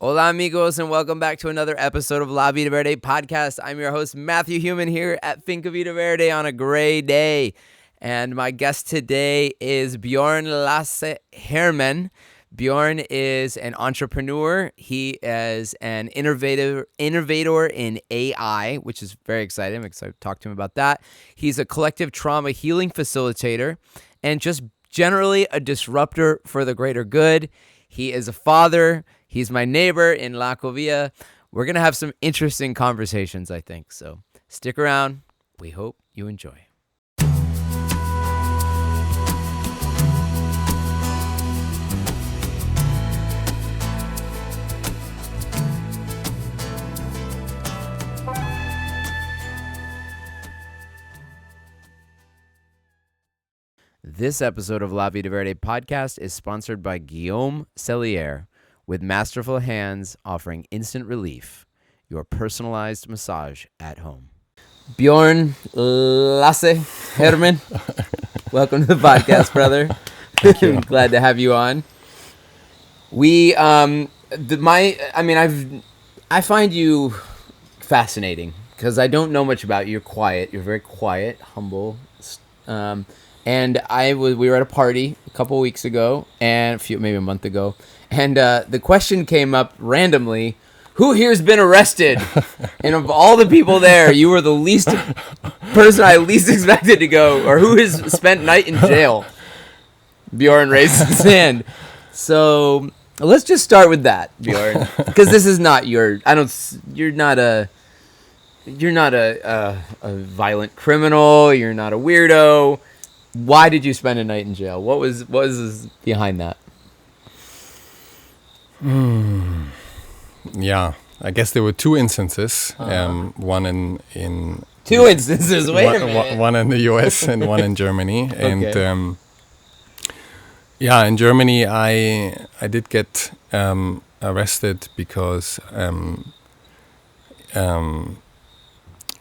Hola amigos, and welcome back to another episode of La Vida Verde podcast. I'm your host, Matthew Human, here at Finca Vida Verde on a gray day. And my guest today is Bjoern Lasse Herrmann. Bjoern is an entrepreneur. He is an innovator in AI, which is very exciting. I'm excited to talk to him about that. He's a collective trauma healing facilitator and just generally a disruptor for the greater good. He is a father. He's my neighbor in La Covia. We're going to have some interesting conversations, I think. So stick around. We hope you enjoy. This episode of La Vida Verde podcast is sponsored by Guillaume Cellier, with masterful hands offering instant relief, your personalized massage at home. Bjoern Lasse Herrmann, welcome to the podcast, brother. Thank you. Glad to have you on. I find you fascinating because I don't know much about you. You're quiet. You're very quiet, humble. And we were at a party a couple weeks ago, and maybe a month ago, and the question came up randomly: who here's been arrested? And of all the people there, you were the person I least expected to go, or who has spent night in jail. Bjoern raised his hand. So let's just start with that, Bjoern, because this is not your. You're not a violent criminal. You're not a weirdo. Why did you spend a night in jail? What was behind that? Yeah, I guess there were two instances. One in two instances. Wait a minute. One in the U.S. and one in Germany. Okay. And in Germany, I did get arrested because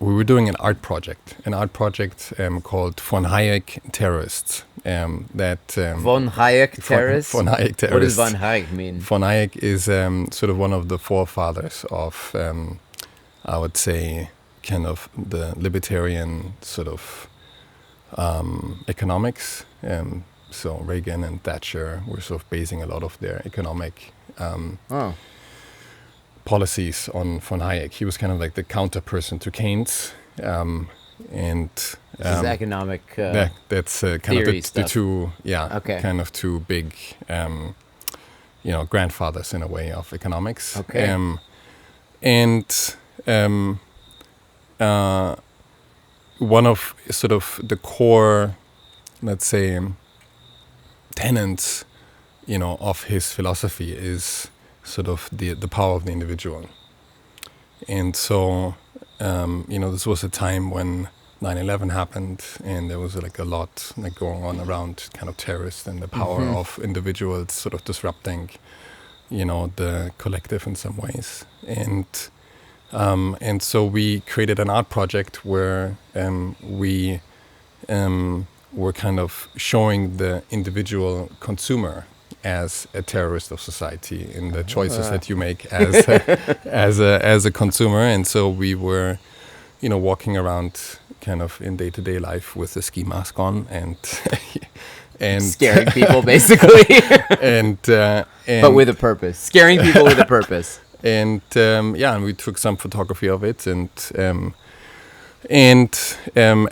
we were doing an art project called Von Hayek Terrorists. Von Hayek Terrorists? Von Hayek Terrorists. What does Von Hayek mean? Von Hayek is sort of one of the forefathers of, I would say, kind of the libertarian sort of economics. So Reagan and Thatcher were sort of basing a lot of their economic policies on von Hayek. He was kind of like the counter person to Keynes, and this is economic. That's kind of the two, kind of two big, grandfathers in a way of economics. Okay. One of sort of the core, let's say, tenets, of his philosophy is sort of the power of the individual. And so, this was a time when 9/11 happened, and there was like a lot like going on around kind of terrorists and the power of individuals sort of disrupting, the collective in some ways. And so we created an art project where we were kind of showing the individual consumer as a terrorist of society in the choices that you make as a consumer. And so we were, walking around kind of in day-to-day life with a ski mask on and scaring people basically. and but with a purpose. Scaring people with a purpose. And we took some photography of it, and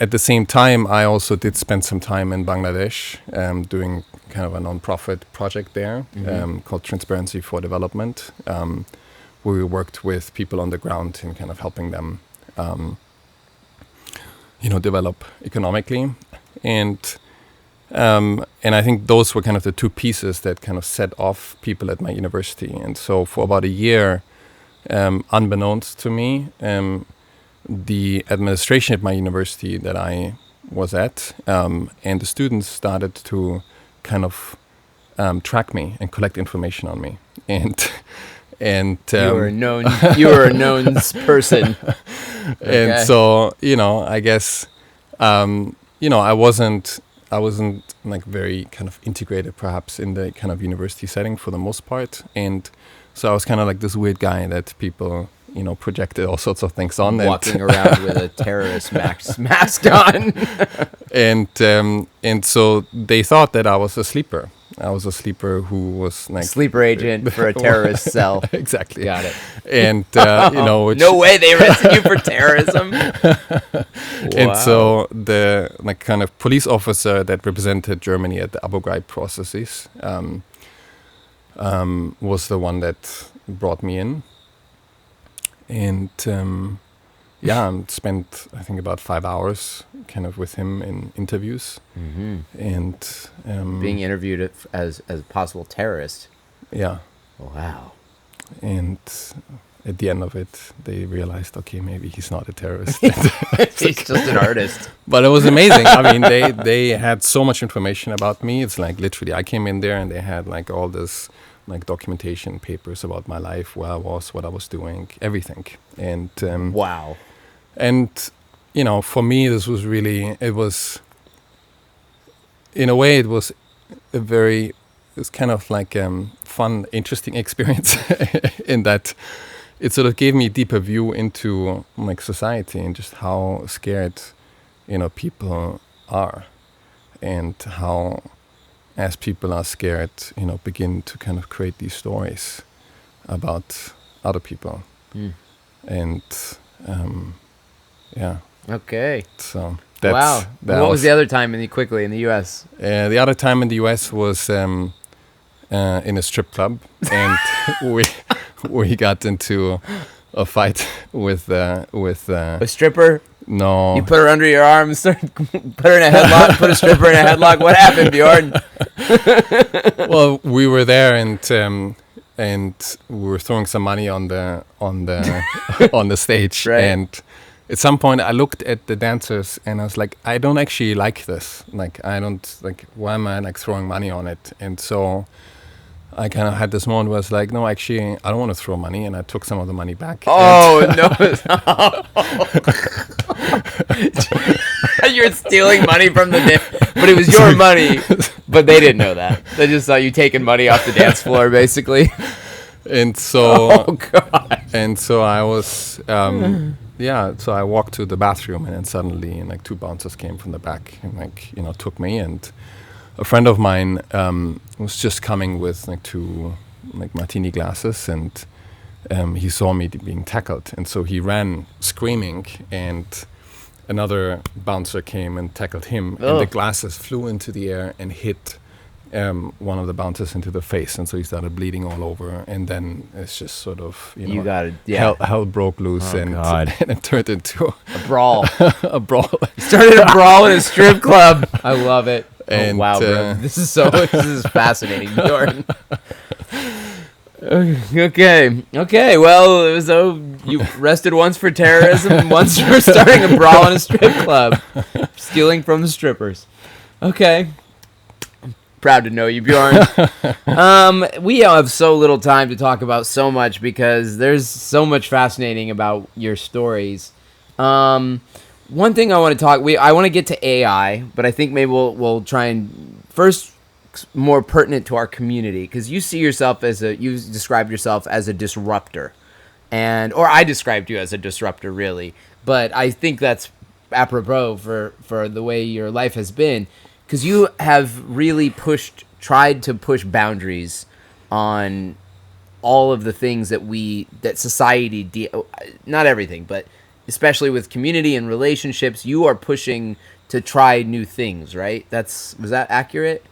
at the same time, I also did spend some time in Bangladesh doing kind of a non-profit project there called Transparency for Development, where we worked with people on the ground and kind of helping them, develop economically. And I think those were kind of the two pieces that kind of set off people at my university. And so for about a year, unbeknownst to me, the administration at my university that I was at and the students started to kind of track me and collect information on me. And you were a known person. Okay. And so, I guess, I wasn't like very kind of integrated perhaps in the kind of university setting for the most part. And So I was kind of like this weird guy that people, projected all sorts of things on. Walking around with a terrorist mask on. and so they thought that I was a sleeper. I was a sleeper who was like sleeper agent for a terrorist cell. Exactly. Got it. And which no way they arrested you for terrorism. And so the kind of police officer that represented Germany at the Abu Ghraib processes was the one that brought me in. And spent I think about 5 hours kind of with him in interviews, and being interviewed as a possible terrorist. Yeah. Wow. And at the end of it, they realized, okay, maybe he's not a terrorist. He's just an artist. But it was amazing. I mean, they had so much information about me. It's like literally, I came in there and they had like all this like documentation papers about my life, where I was, what I was doing, everything. And wow. And for me, this was really, it was, in a way, it was kind of like fun, interesting experience in that it sort of gave me a deeper view into like society and just how scared, people are, and how, as people are scared, begin to kind of create these stories about other people. And yeah. Okay. So wow. What was the other time in the U.S.? The other time in the U.S. was in a strip club, and we got into a fight with a stripper. No. You put her under your arm, put her in a headlock, put a stripper in a headlock. What happened, Bjorn? Well, we were there and we were throwing some money on the on the stage, right. And at some point I looked at the dancers and I was like, I don't actually like this. Like, I don't like, why am I like throwing money on it? And so I kind of had this moment where I was like, no, actually, I don't want to throw money, and I took some of the money back. Oh, no. You're stealing money from the but it was your money, but they didn't know that. They just saw you taking money off the dance floor, basically. And so, oh, God. And so I was, so I walked to the bathroom, and then suddenly, like, 2 bouncers came from the back and, like, took me. And a friend of mine was just coming with like 2 like martini glasses, and he saw me being tackled, and so he ran screaming, and another bouncer came and tackled him, and the glasses flew into the air and hit one of the bouncers into the face, and so he started bleeding all over, and then it's just sort of hell broke loose, and it turned into a brawl. A brawl. Started a brawl in a strip club. I love it. And, wow, bro. This is fascinating, Bjorn. Okay. Well, it was you arrested once for terrorism, and once for starting a brawl in a strip club, stealing from the strippers. Okay. Proud to know you, Bjorn. We have so little time to talk about so much because there's so much fascinating about your stories. One thing I want to I want to get to AI, but I think maybe we'll try and first more pertinent to our community, because you see yourself you described yourself as a disruptor, or I described you as a disruptor, really, but I think that's apropos for the way your life has been, because you have really tried to push boundaries on all of the things that society not everything, but especially with community and relationships, you are pushing to try new things, right? Was that accurate?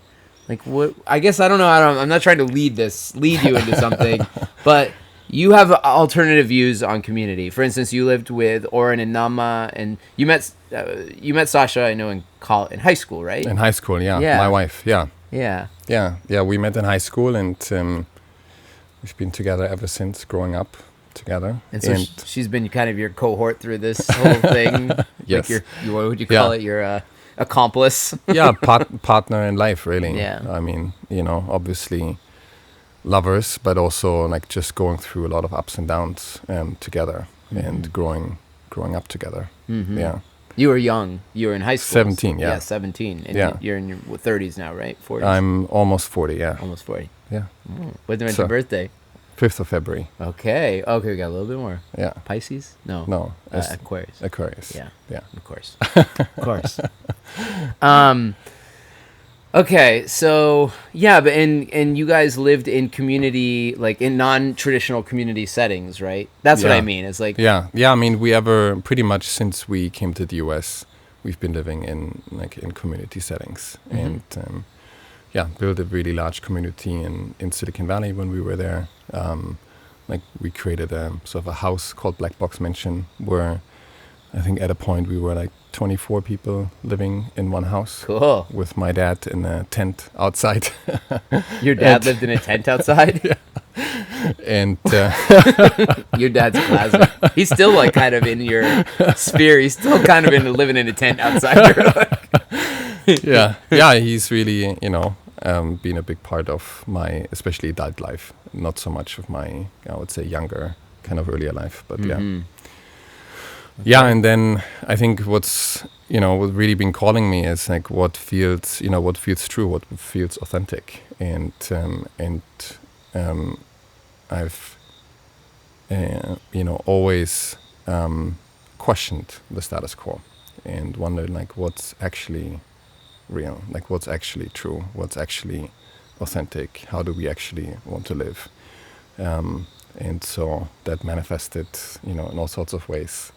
Like, what? I guess I don't know. I'm not trying to lead you into something, but you have alternative views on community. For instance, you lived with Oren and Nama, and you met Sasha, I know, in high school, right? In high school, yeah. My wife, yeah. Yeah. We met in high school, and we've been together ever since, growing up together. And so she's been kind of your cohort through this whole thing. Yes. Like what would you call it? Your accomplice. Yeah, partner in life, really. Yeah. I mean, obviously lovers, but also like just going through a lot of ups and downs together, and growing up together. Mm-hmm. Yeah. You were young. You were in high school. 17, yeah. Yeah, 17. And you're in your 30s now, right? 40s. I'm almost 40, yeah. Almost 40. Yeah. When's your birthday? 5th of February. Okay, we got a little bit more. Yeah. Pisces? No. No. Aquarius. Aquarius. Yeah. Yeah. Of course. Of course. Okay, so yeah, but and you guys lived in community, like in non-traditional community settings, right? That's what I mean. It's like yeah. I mean, we ever pretty much since we came to the US, we've been living in community settings, and built a really large community in Silicon Valley when we were there. Like we created a sort of a house called Black Box Mansion, where I think at a point we were like 24 people living in one house. Cool. With my dad in a tent outside. Your dad lived in a tent outside? Yeah. And your dad's classic. He's still like kind of in your sphere. He's still kind of living in a tent outside. Yeah, he's really, been a big part of my, especially adult life. Not so much of my, I would say, younger, kind of earlier life, but yeah. Okay. Yeah, and then I think what's really been calling me is like what feels true, what feels authentic, and I've always questioned the status quo and wondered like what's actually real, like what's actually true, what's actually authentic, how do we actually want to live. And so that manifested, in all sorts of ways.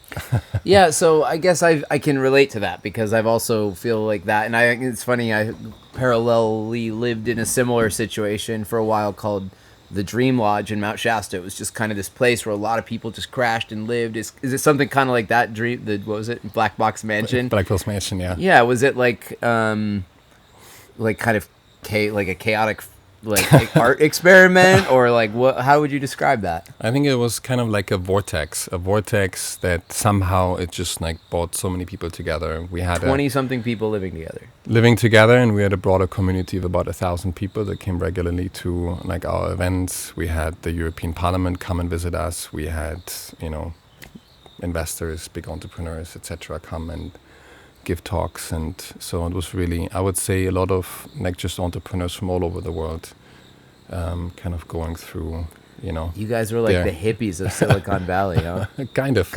Yeah, so I guess I can relate to that because I've also feel like that. And it's funny, I parallelly lived in a similar situation for a while called the Dream Lodge in Mount Shasta. It was just kind of this place where a lot of people just crashed and lived. Is it something kind of like that dream? What was it? Black Box Mansion? Black Box Mansion, yeah. Yeah, was it like kind of like a chaotic like art experiment, or like what? How would you describe that? I think it was kind of like a vortex that somehow it just like brought so many people together. We had 20-something people living together, and we had a broader community of about 1,000 people that came regularly to like our events. We had the European Parliament come and visit us. We had investors, big entrepreneurs, etc., come and give talks, and so it was really, I would say, a lot of like just entrepreneurs from all over the world, kind of going through, You guys were like the hippies of Silicon Valley, huh? Kind of.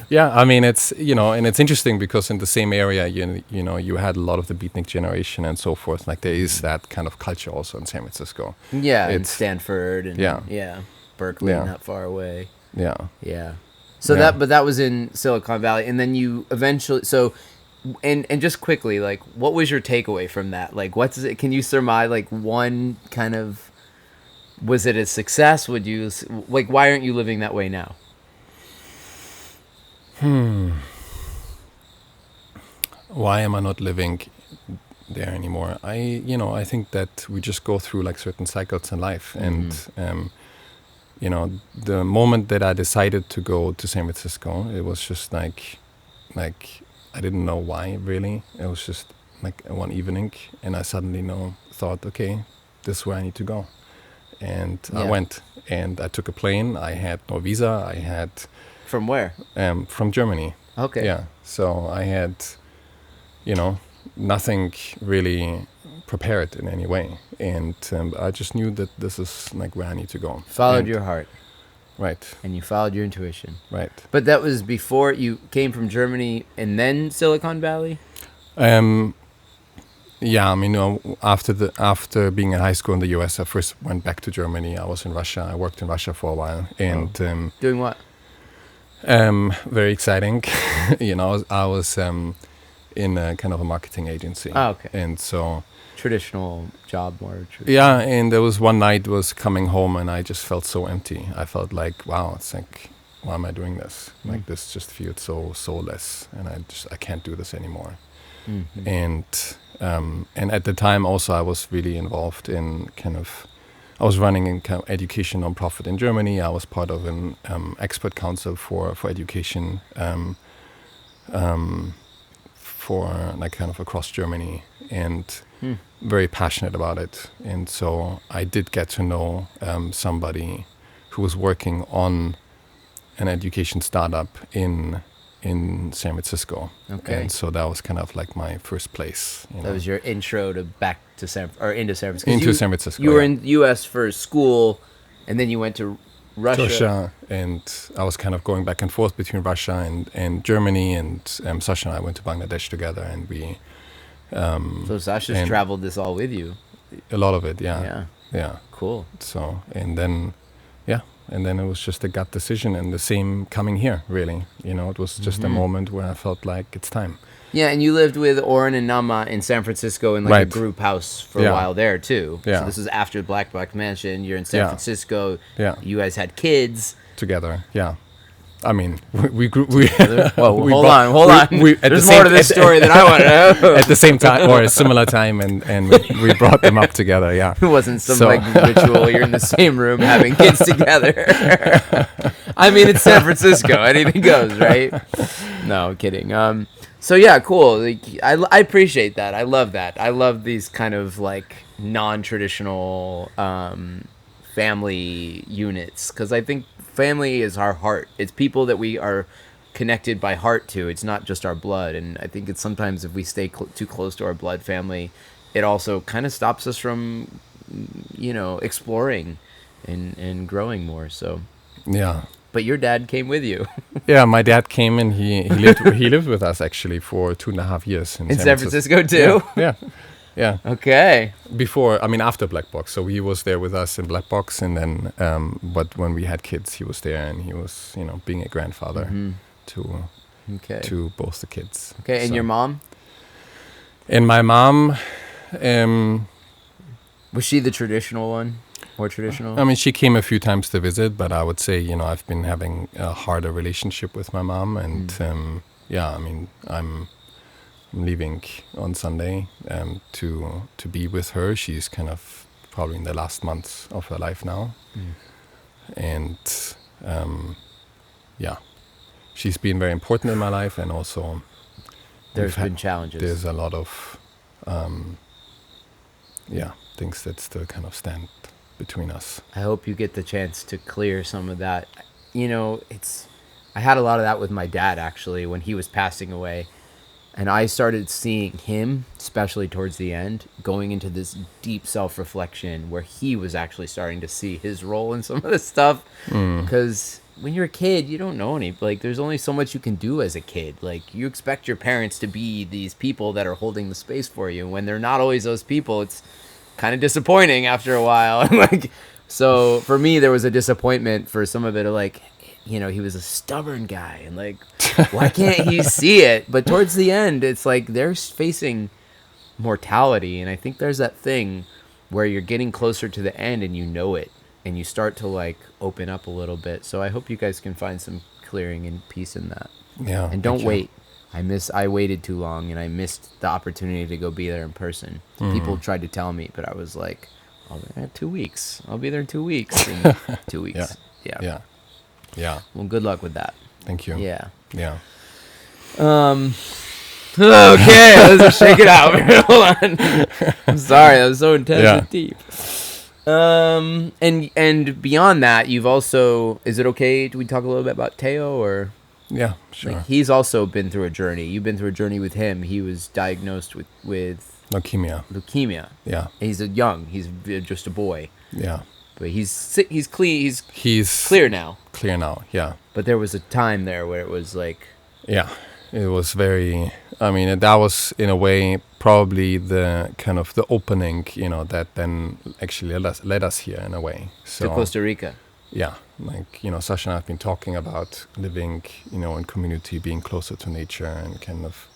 Yeah, I mean, it's and it's interesting because in the same area, you had a lot of the beatnik generation and so forth. Like there is that kind of culture also in San Francisco. Yeah, and Stanford and Berkeley, not far away. Yeah. So that was in Silicon Valley, and then you eventually And just quickly, like, what was your takeaway from that? Like, can you surmise, like, one kind of, was it a success? Would you, like, why aren't you living that way now? Why am I not living there anymore? I think that we just go through, like, certain cycles in life. And, the moment that I decided to go to San Francisco, it was just like, I didn't know why, really. It was just like one evening, and I suddenly thought, okay, this is where I need to go. And I went, and I took a plane. I had no visa. I had... From where? From Germany. Okay. Yeah, so I had, nothing really prepared in any way. And I just knew that this is like where I need to go. Followed your heart. Right. And you followed your intuition. Right. But that was before you came from Germany and then Silicon Valley? Yeah, I mean, after being in high school in the US, I first went back to Germany. I was in Russia. I worked in Russia for a while. And doing what? Very exciting. I was in a kind of a marketing agency. Oh, okay. And so... Traditional job, more traditional. Yeah, and there was one night was coming home and I just felt so empty. I felt like, wow, it's like, why am I doing this? Like this just feels so soulless, and I can't do this anymore. And at the time also I was really involved in I was running a kind of education nonprofit in Germany. I was part of an expert council for education for like kind of across Germany, and very passionate about it. And so I did get to know somebody who was working on an education startup in San Francisco. Okay. And so that was kind of like my first place. That was your intro to into San Francisco. Into San Francisco. You were in the U.S. for school, and then you went to Russia. and I was kind of going back and forth between Russia and Germany, and Sasha and I went to Bangladesh together, and we. So Sasha's traveled this all with you. A lot of it, yeah. Yeah. Yeah. Cool. So, and then it was just a gut decision, and the same coming here, really. You know, it was just a moment where I felt like it's time. Yeah, and you lived with Oren and Nama in San Francisco in like a group house for a while there too. Yeah. So this is after Black Mansion. You're in San Francisco. Yeah. You guys had kids Together, yeah. I mean, we grew. Well, hold on. There's more to this story than I want to know. At the same time, or a similar time, and we brought them up together. Yeah, it wasn't some like ritual. You're in the same room having kids together. I mean, it's San Francisco. Anything goes, right? No, kidding. So yeah, cool. Like, I appreciate that. I love that. I love these kind of like non-traditional family units, because I think family is our heart. It's people that we are connected by heart to. It's not just our blood. And I think it's sometimes if we stay too close to our blood family, it also kind of stops us from, you know, exploring and growing more. So yeah. But your dad came with you. Yeah, my dad came, and he lived with us actually for 2.5 years in San Francisco too. Yeah. Okay. Before, I mean, after Black Box. So he was there with us in Black Box, and then, but when we had kids, he was there, and he was, you know, being a grandfather to both the kids. Okay, and your mom? And my mom, was she the traditional one? More traditional? I mean, she came a few times to visit, but I would say, you know, I've been having a harder relationship with my mom, and I mean, I'm leaving on Sunday to be with her. She's kind of probably in the last months of her life now, and she's been very important in my life, and also there's been challenges. There's a lot of things that still kind of stand between us. I hope you get the chance to clear some of that. You know, I had a lot of that with my dad actually when he was passing away. And I started seeing him, especially towards the end, going into this deep self-reflection where he was actually starting to see his role in some of this stuff. Because when you're a kid, you don't know there's only so much you can do as a kid. Like, you expect your parents to be these people that are holding the space for you. When they're not always those people, it's kind of disappointing after a while. So for me, there was a disappointment for some of it, like, you know, he was a stubborn guy, and like, why can't he see it? But towards the end, it's like they're facing mortality, and I think there's that thing where you're getting closer to the end and you know it, and you start to like open up a little bit. So I hope you guys can find some clearing and peace in that. Yeah. And don't wait. I waited too long, and I missed the opportunity to go be there in person. People tried to tell me, but I was like, I'll be there in 2 weeks. I'll be there in 2 weeks. In 2 weeks. Yeah. Well, good luck with that. Thank you. Yeah. Okay, let's just shake it out. Hold on. I'm sorry, that was so intense and deep. And beyond that, you've also, is it okay? Do we talk a little bit about Teo, or? Yeah, sure. Like, he's also been through a journey. You've been through a journey with him. He was diagnosed with leukemia. Yeah. He's just a boy. Yeah. But he's clean. He's clear now. Clear now. Yeah. But there was a time there where it was like. Yeah, it was very. I mean, that was in a way probably the kind of the opening, you know, that then actually led us here in a way. So to Costa Rica. Yeah, like, you know, Sasha and I have been talking about living, you know, in community, being closer to nature, and kind of,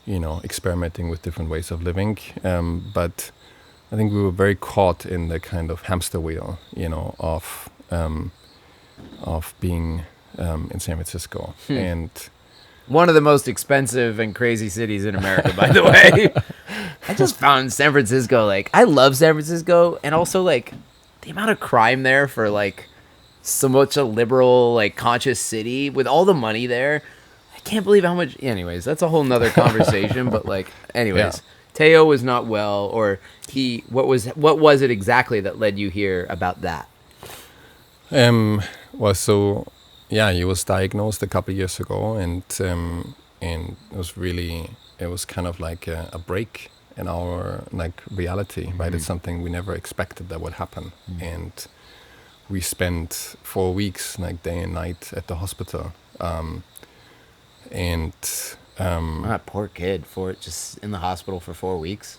you know, experimenting with different ways of living. But I think we were very caught in the kind of hamster wheel, you know, of being in San Francisco. And one of the most expensive and crazy cities in America, by the way. I just found San Francisco, like, I love San Francisco, and also like the amount of crime there for like so much a liberal, like, conscious city with all the money there. I can't believe how much. Anyways, that's a whole nother conversation. But like, anyways, Teo was not well, or what was it exactly that led you here about that? Well, so yeah, he was diagnosed a couple of years ago, and it was kind of like a break in our like reality, right? It's something we never expected that would happen, and we spent 4 weeks, like day and night, at the hospital. And That poor kid, just in the hospital for 4 weeks.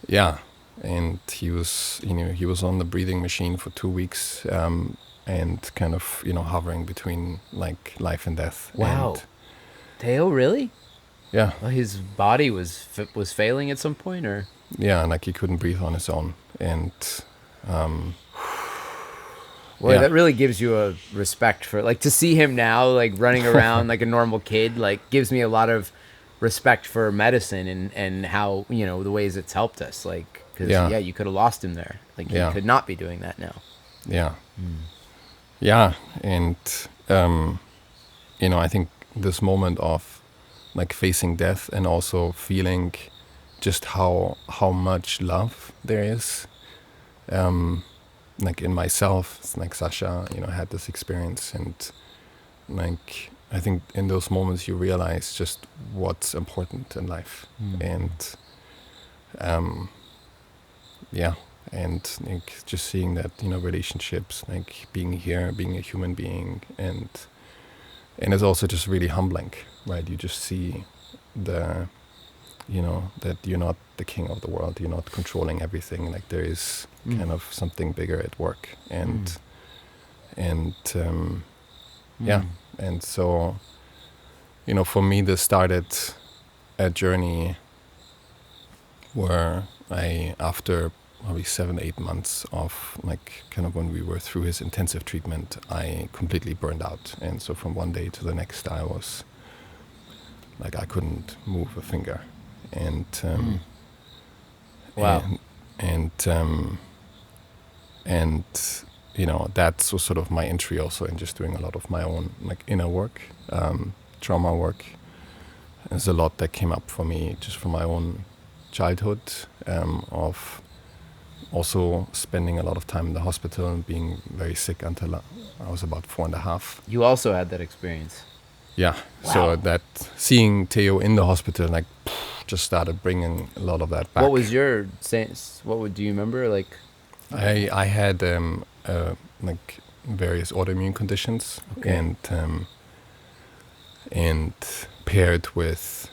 yeah, and he was on the breathing machine for 2 weeks, and kind of hovering between like life and death. Wow. And Teo, really? yeah, Well, his body was failing at some point, or? yeah, like he couldn't breathe on his own, and Well, that really gives you a respect for, like, to see him now, like, running around like a normal kid, like, gives me a lot of respect for medicine and how, the ways it's helped us. Like, because, you could have lost him there. Like, he could not be doing that now. Yeah. Yeah. And, I think this moment of, like, facing death and also feeling just how much love there is, like in myself. It's like Sasha, had this experience, and like I think in those moments you realize just what's important in life, and and like just seeing that relationships, like being here, being a human being, and it's also just really humbling, right? You just see that you're not the king of the world, you're not controlling everything, like there is kind of something bigger at work, and and so for me this started a journey where I, after probably 7-8 months of like kind of when we were through his intensive treatment, I completely burned out, and so from one day to the next I was like I couldn't move a finger. And wow. And that was sort of my entry also in just doing a lot of my own like inner work, trauma work. There's a lot that came up for me just from my own childhood, of also spending a lot of time in the hospital and being very sick until I was about 4.5. You also had that experience. Yeah. Wow. So that seeing Theo in the hospital, like, just started bringing a lot of that back. What was your sense? Do you remember? Like, I had like various autoimmune conditions, and paired with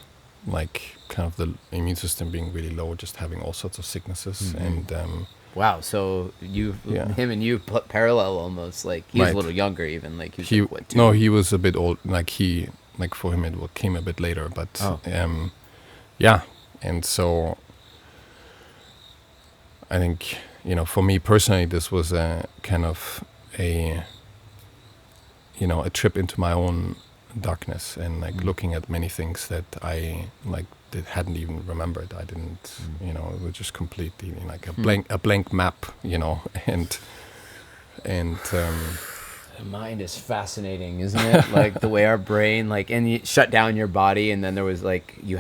like kind of the immune system being really low, just having all sorts of sicknesses. And wow. So him and you parallel almost. Like he was a little younger, even. Like he was like, what, 2? No, he was a bit old. Like for him it came a bit later. But yeah, and so I think for me personally, this was a kind of a trip into my own darkness, and like looking at many things that I like hadn't even remembered. I didn't, it was just completely like a blank map, and the mind is fascinating, isn't it? Like the way our brain, like, and you shut down your body, and then there was like you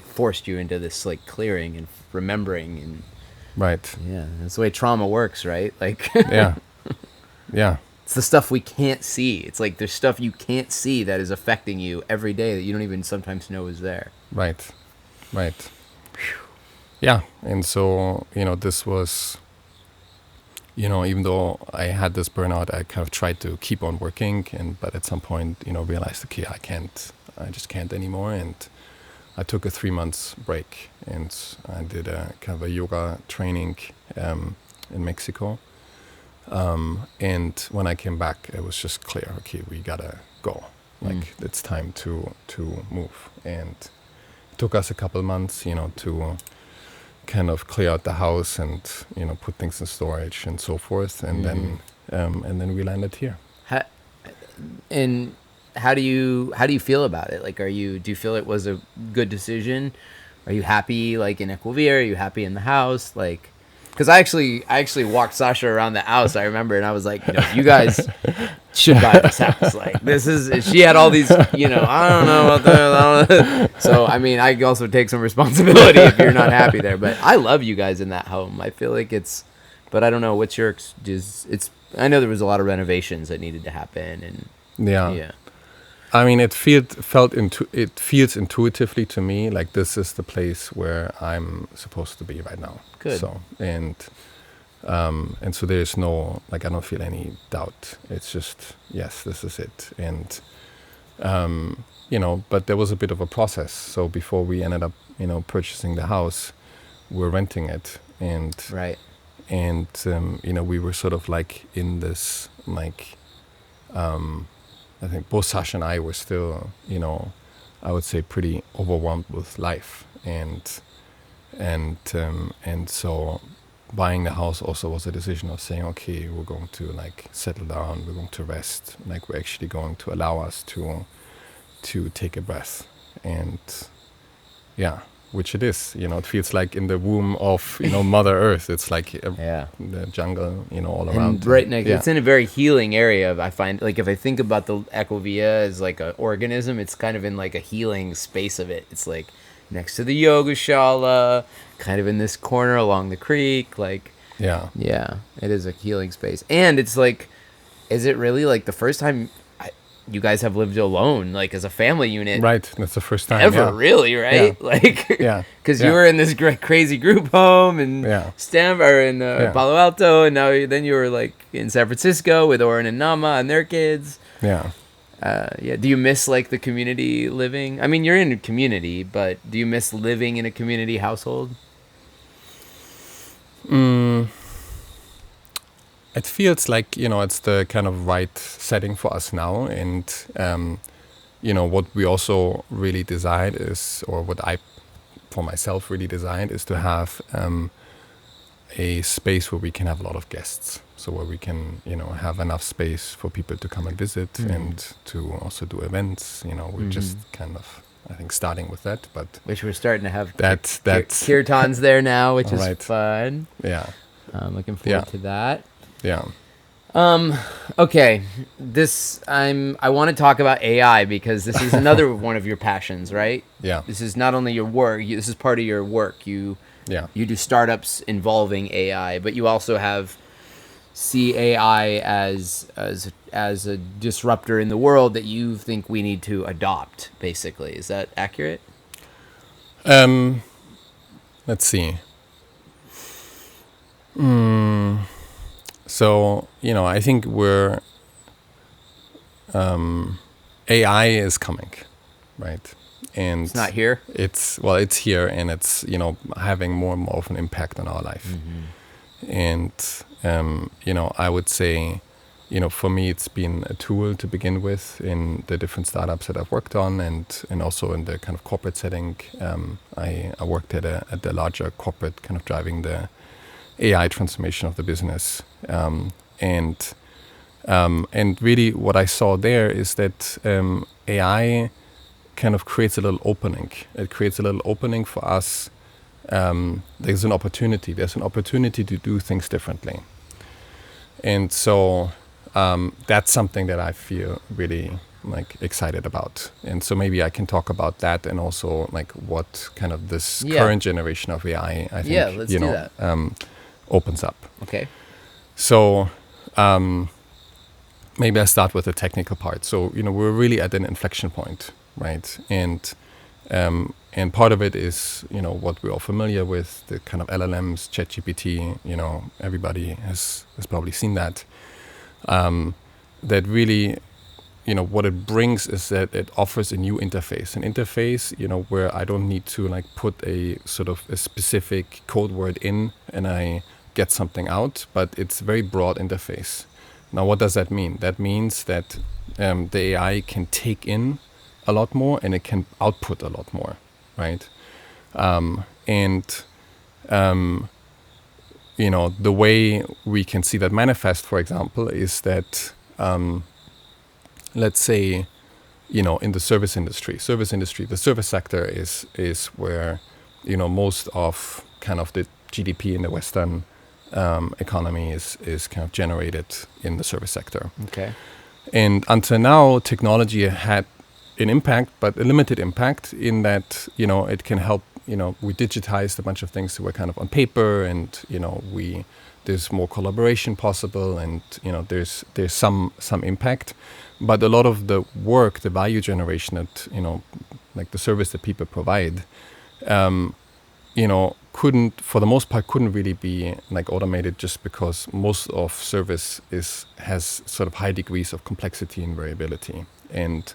forced you into this like clearing and remembering, and right. Yeah, that's the way trauma works, right? Like yeah. It's the stuff we can't see. It's like there's stuff you can't see that is affecting you every day that you don't even sometimes know is there. Right. Yeah, and so this was, even though I had this burnout, I kind of tried to keep on working, but at some point, realized, okay, I just can't anymore, and I took a 3 months break, and I did a kind of a yoga training in Mexico. And when I came back, it was just clear, okay, we gotta go. Like it's time to move. And it took us a couple months, to kind of clear out the house and put things in storage and so forth. And then we landed here. How do you feel about it? Like, do you feel it was a good decision? Are you happy, like, in Equivir? Are you happy in the house? Like, because I actually walked Sasha around the house, I remember, and I was like, you guys should buy this house. Like, she had all these, I don't know about that. So, I mean, I also take some responsibility if you're not happy there. But I love you guys in that home. I feel like but I don't know, what's your, I know there was a lot of renovations that needed to happen. And yeah. I mean, it feels intuitively to me like this is the place where I'm supposed to be right now. Good. So, and And so there's no, like, I don't feel any doubt. It's just, yes, this is it. And, but there was a bit of a process. So before we ended up, purchasing the house, we're renting it. And, Right. and we were sort of like in this, like, I think both Sasha and I were still, I would say pretty overwhelmed with life. And so buying the house also was a decision of saying, okay, we're going to like settle down, we're going to rest, like we're actually going to allow us to take a breath. And yeah, which it is, it feels like in the womb of, Mother Earth. It's like the jungle, all around. And right next, it's in a very healing area. I find, like, if I think about the Ecovia as like an organism, it's kind of in like a healing space of it. It's like next to the yogashala, kind of in this corner along the creek, like yeah, it is a healing space. And it's like, is it really like the first time you guys have lived alone, like as a family unit? Right, that's the first time ever, really, right? Yeah. Like, because you were in this crazy group home in Palo Alto, and then you were like in San Francisco with Oren and Nama and their kids. Do you miss like the community living? I mean, you're in a community, but do you miss living in a community household? It feels like, it's the kind of right setting for us now. And, what we also really desired is, or what I, for myself, really desired is to have a space where we can have a lot of guests. So where we can, have enough space for people to come and visit and to also do events. We're just kind of, I think, starting with that. But which we're starting to have that's kirtans there now, which is fun. Yeah. I'm looking forward to that. Yeah. Okay. I want to talk about AI because this is another one of your passions, right? Yeah. This is not only your work. This is part of your work. You do startups involving AI, but you also see AI as a disruptor in the world that you think we need to adopt. Basically, is that accurate? Let's see. So, I think AI is coming, right? And it's not here? It's here, and it's, having more and more of an impact on our life. And, I would say, for me, it's been a tool to begin with in the different startups that I've worked on, and also in the kind of corporate setting. I worked at the larger corporate, kind of driving the AI transformation of the business. And really what I saw there is that AI kind of creates a little opening. It creates a little opening for us. There's an opportunity to do things differently. And so that's something that I feel really like excited about. And so maybe I can talk about that, and also like what kind of this current generation of AI, I think, let's do that. Opens up. Okay. So maybe I start with the technical part. So, we're really at an inflection point, right? And part of it is, what we're all familiar with, the kind of LLMs, ChatGPT, everybody has probably seen that. That really, what it brings is that it offers a new interface, an interface, where I don't need to like put a sort of a specific code word in and I get something out, but it's a very broad interface. Now, what does that mean? That means that the AI can take in a lot more and it can output a lot more, right? The way we can see that manifest, for example, is that, let's say, in the service industry, the service sector is where, most of kind of the GDP in the Western economy is kind of generated in the service sector. Okay. And until now, technology had an impact, but a limited impact in that, it can help, we digitized a bunch of things that were kind of on paper, and, there's more collaboration possible, and, there's some impact. But a lot of the work, the value generation that, like the service that people provide, for the most part, couldn't really be like automated, just because most of service has sort of high degrees of complexity and variability. And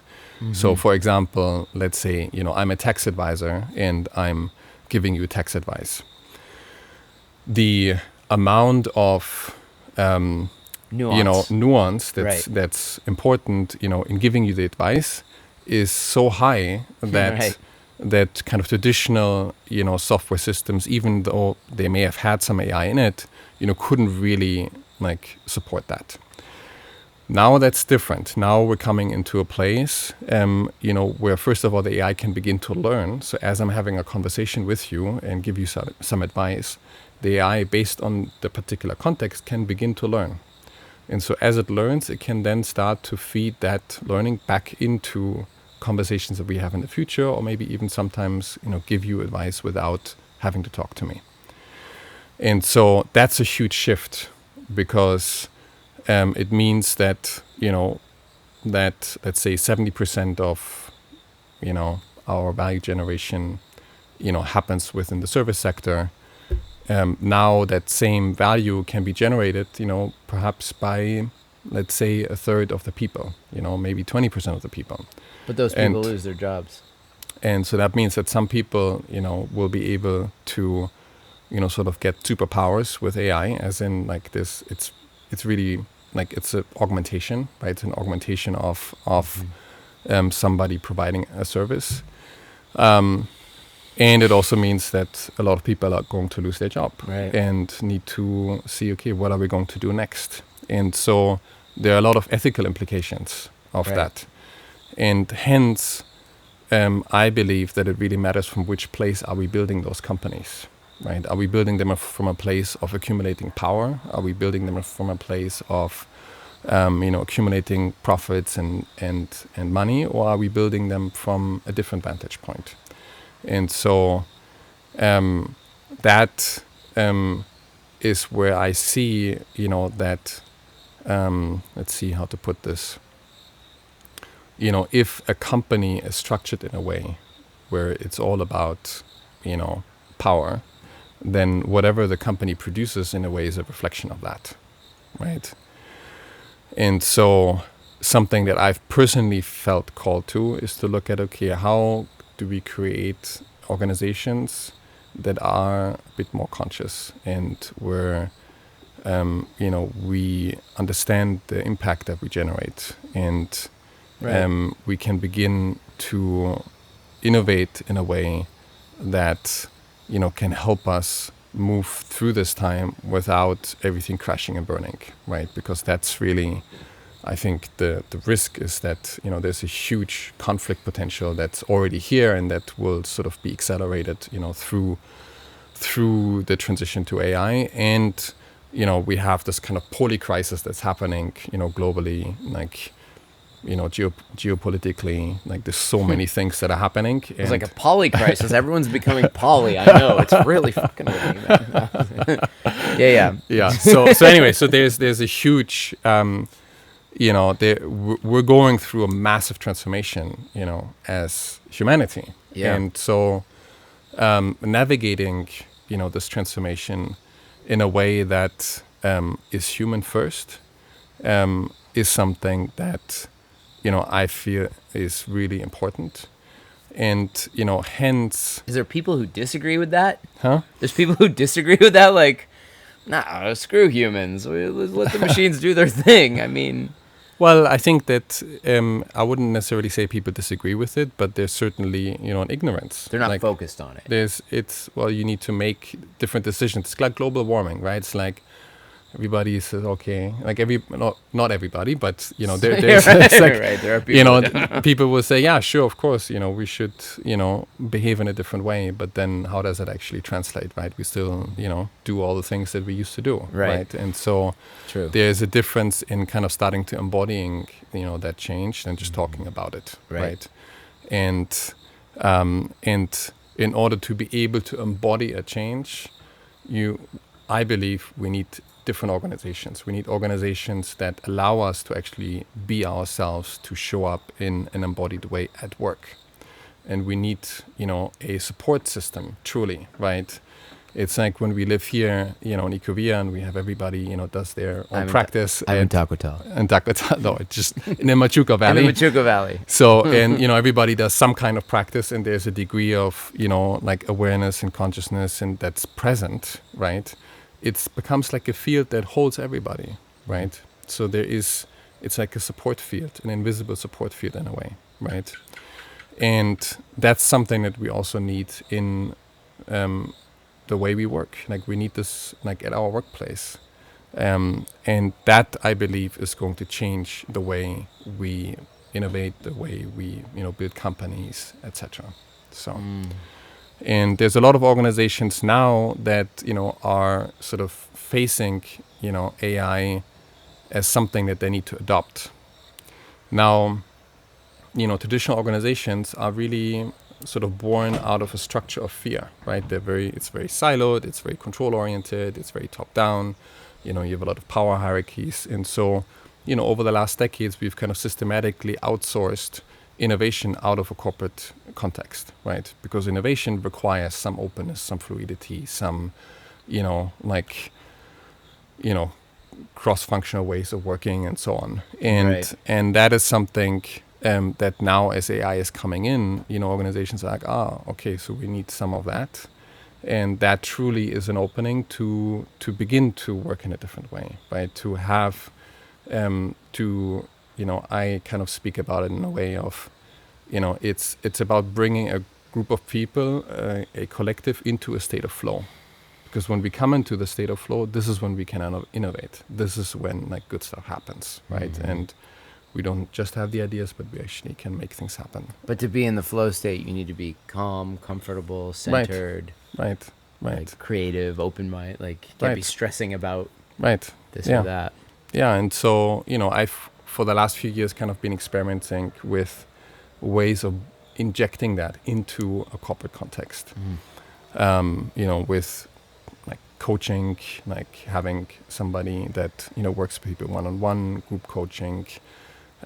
so, for example, let's say, I'm a tax advisor and I'm giving you tax advice. The amount of nuance that's important, in giving you the advice is so high that that kind of traditional, software systems, even though they may have had some AI in it, couldn't really like support that. Now that's different. Now we're coming into a place, where first of all the AI can begin to learn. So as I'm having a conversation with you and give you some advice, the AI, based on the particular context, can begin to learn. And so as it learns, it can then start to feed that learning back into conversations that we have in the future, or maybe even sometimes, give you advice without having to talk to me. And so that's a huge shift, because it means that, that let's say 70% of, our value generation, happens within the service sector. Now that same value can be generated, perhaps by, let's say, a third of the people, maybe 20% of the people. But those people lose their jobs. And so that means that some people, will be able to, sort of get superpowers with AI, as in like this, it's really like it's an augmentation, right? It's an augmentation of somebody providing a service. And it also means that a lot of people are going to lose their job and need to see, okay, what are we going to do next? And so there are a lot of ethical implications of that. And hence, I believe that it really matters from which place are we building those companies, right? Are we building them from a place of accumulating power? Are we building them from a place of, accumulating profits and money? Or are we building them from a different vantage point? And so that is where I see, that, let's see how to put this. If a company is structured in a way where it's all about, power, then whatever the company produces in a way is a reflection of that, right? And so something that I've personally felt called to is to look at, okay, how do we create organizations that are a bit more conscious, and where we understand the impact that we generate, and we can begin to innovate in a way that can help us move through this time without everything crashing and burning, right? Because that's really, I think the risk is that, there's a huge conflict potential that's already here, and that will sort of be accelerated, through the transition to AI. And, we have this kind of poly crisis that's happening, globally, like, geopolitically, like there's so many things that are happening. It's like a poly crisis. Everyone's becoming poly. I know, it's really fucking annoying, man. Yeah. So anyway, so there's a huge, we're going through a massive transformation, as humanity. Yeah. And so navigating, this transformation in a way that is human first, is something that, I feel is really important. And, hence... Is there people who disagree with that? Huh? There's people who disagree with that, like, nah, screw humans. Let the machines do their thing. I mean... Well, I think that I wouldn't necessarily say people disagree with it, but there's certainly, an ignorance. They're not focused on it. You need to make different decisions. It's like global warming, right? It's like everybody says, okay, like not everybody, but, there's it's like, there are people, people will say, yeah, sure, of course, we should, behave in a different way. But then how does it actually translate, right? We still, do all the things that we used to do, right? And so there's a difference in kind of starting to embodying, that change than just talking about it, right? And in order to be able to embody a change, I believe we need different organizations. We need organizations that allow us to actually be ourselves, to show up in an embodied way at work. And we need, a support system, truly, right? It's like when we live here, you know, in Ecovia, and we have everybody, you know, does their own practice. I'm in Taquatal. And Taquatal, no, it's just in the Machuca Valley. In the Machuca Valley. So, and, you know, everybody does some kind of practice, and there's a degree of, you know, like awareness and consciousness, and that's present, right? It becomes like a field that holds everybody, right? So it's like a support field, an invisible support field in a way, right? And that's something that we also need in the way we work. Like we need this like at our workplace. And that, I believe, is going to change the way we innovate, the way we, you know, build companies, etc. So, and there's a lot of organizations now that, you know, are sort of facing, you know, AI as something that they need to adopt. Now, you know, traditional organizations are really sort of born out of a structure of fear, right? It's very siloed, it's very control oriented, it's very top down. You know, you have a lot of power hierarchies. And so, you know, over the last decades, we've kind of systematically outsourced innovation out of a corporate context, right? Because innovation requires some openness, some fluidity, some, you know, like, you know, cross-functional ways of working and so on. And that is something that now as AI is coming in, you know, organizations are like, okay, so we need some of that. And that truly is an opening to begin to work in a different way, right? To have, you know, I kind of speak about it in a way of, you know, it's about bringing a group of people, a collective, into a state of flow. Because when we come into the state of flow, this is when we can innovate. This is when like good stuff happens, right? Mm-hmm. And we don't just have the ideas, but we actually can make things happen. But to be in the flow state, you need to be calm, comfortable, centered. Right. Like creative, open mind. Like can't be stressing about this or that. Yeah, and so, you know, I've for the last few years kind of been experimenting with ways of injecting that into a corporate context. You know, with like coaching, like having somebody that, you know, works with people one-on-one, group coaching,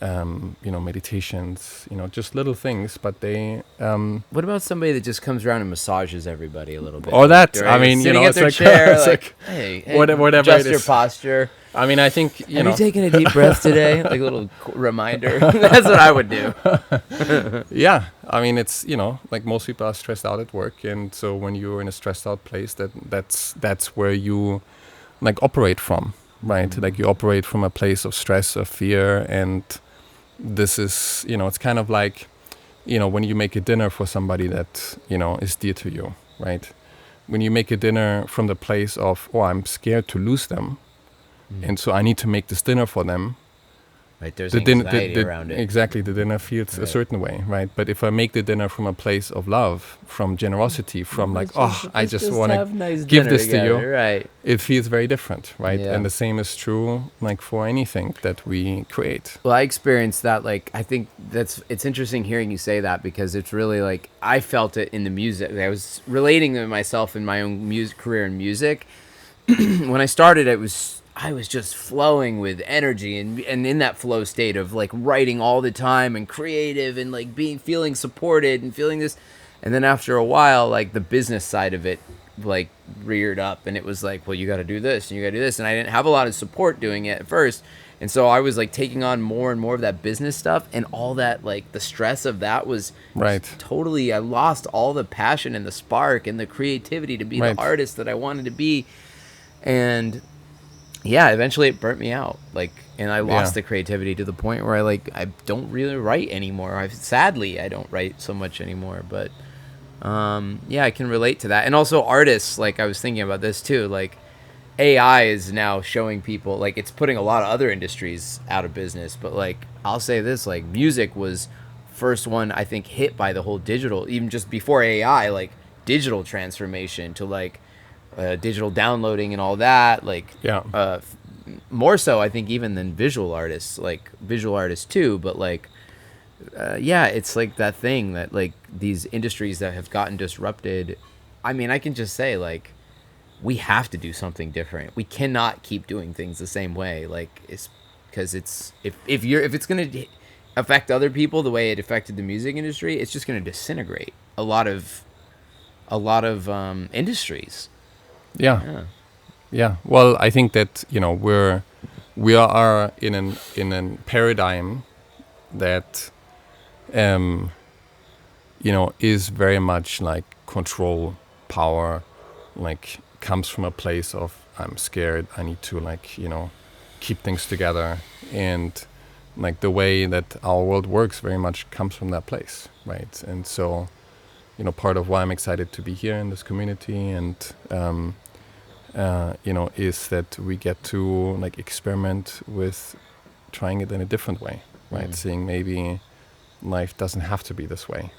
you know, meditations, you know, just little things, but they... what about somebody that just comes around and massages everybody a little bit? Or that, I mean, you know, it's like... Chair, it's like, hey, whatever adjust it your is. posture. I mean, I think, you know... Have you taken a deep breath today? Like a little reminder. That's what I would do. Yeah. I mean, it's, you know, like most people are stressed out at work. And so when you're in a stressed out place, that's where you, like, operate from, right? Mm-hmm. Like, you operate from a place of stress, of fear, and... This is, you know, it's kind of like, you know, when you make a dinner for somebody that, you know, is dear to you, right? When you make a dinner from the place of, I'm scared to lose them, and so I need to make this dinner for them. Right, there's anxiety around it. Exactly, the dinner feels a certain way, right? But if I make the dinner from a place of love, from generosity, from I just want to give this to you, right? It feels very different, right? Yeah. And the same is true, like, for anything that we create. Well, I experienced that, like, I think it's interesting hearing you say that, because it's really, like, I felt it in the music. I was relating to myself in my own career in music. When I started, I was just flowing with energy and in that flow state of like writing all the time and creative and like feeling supported and feeling this. And then after a while, like the business side of it like reared up, and it was like, well, you got to do this and you got to do this. And I didn't have a lot of support doing it at first. And so I was like taking on more and more of that business stuff, and all that, like the stress of that was totally, I lost all the passion and the spark and the creativity to be the artist that I wanted to be. And yeah, eventually it burnt me out, like, and I lost the creativity to the point where I don't really write anymore. Sadly, I don't write so much anymore, but I can relate to that. And also artists, like I was thinking about this too, like AI is now showing people, like it's putting a lot of other industries out of business, but like I'll say this, like music was first one I think hit by the whole digital, even just before AI, like digital transformation to like digital downloading and all that, like more so I think even than visual artists too, but like it's like that thing that like these industries that have gotten disrupted. I mean, I can just say like we have to do something different. We cannot keep doing things the same way, like it's because it's if it's going to affect other people the way it affected the music industry, it's just going to disintegrate a lot of industries. Yeah. Well, I think that we are in an paradigm that is very much like control, power, like comes from a place of I'm scared, I need to keep things together, and like the way that our world works very much comes from that place, right? And so part of why I'm excited to be here in this community and is that we get to like experiment with trying it in a different way, right? Seeing maybe life doesn't have to be this way,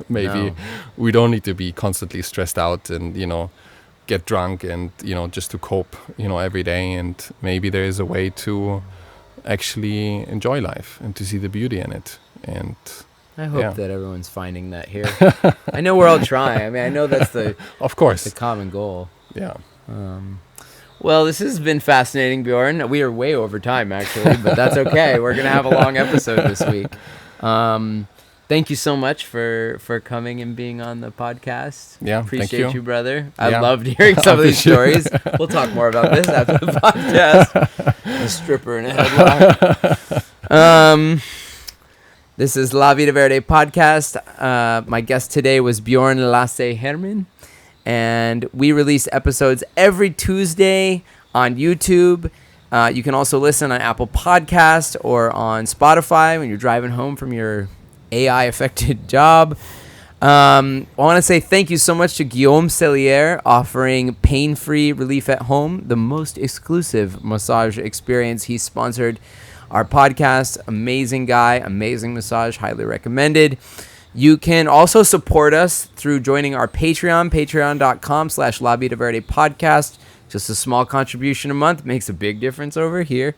maybe we don't need to be constantly stressed out and get drunk and just to cope every day, and maybe there is a way to actually enjoy life and to see the beauty in it. And I hope that everyone's finding that here. I know we're all trying. I mean, I know that's of course the common goal. Yeah. Well, this has been fascinating, Bjoern. We are way over time, actually, but that's okay. We're going to have a long episode this week. Thank you so much for coming and being on the podcast. Yeah, appreciate thank you, brother. I loved hearing some of these stories. We'll talk more about this after the podcast. A stripper in a headlock. This is La Vida Verde podcast. My guest today was Bjoern Lasse Herrmann, and we release episodes every Tuesday on YouTube. You can also listen on Apple Podcast or on Spotify when you're driving home from your AI-affected job. I want to say thank you so much to Guillaume Cellier, offering pain-free relief at home, the most exclusive massage experience. He sponsored our podcast. Amazing guy, amazing massage, highly recommended. You can also support us through joining our Patreon, patreon.com/La Vida Verde podcast. Just a small contribution a month makes a big difference over here.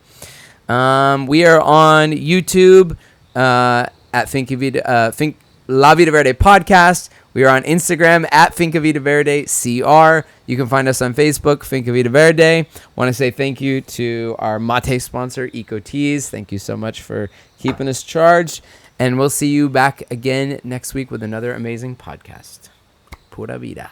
We are on YouTube at La Vida Verde podcast. We are on Instagram at Finca Vida Verde CR. You can find us on Facebook, Finca Vida Verde. Want to say thank you to our mate sponsor, Eco Teas. Thank you so much for keeping us charged. And we'll see you back again next week with another amazing podcast. Pura vida.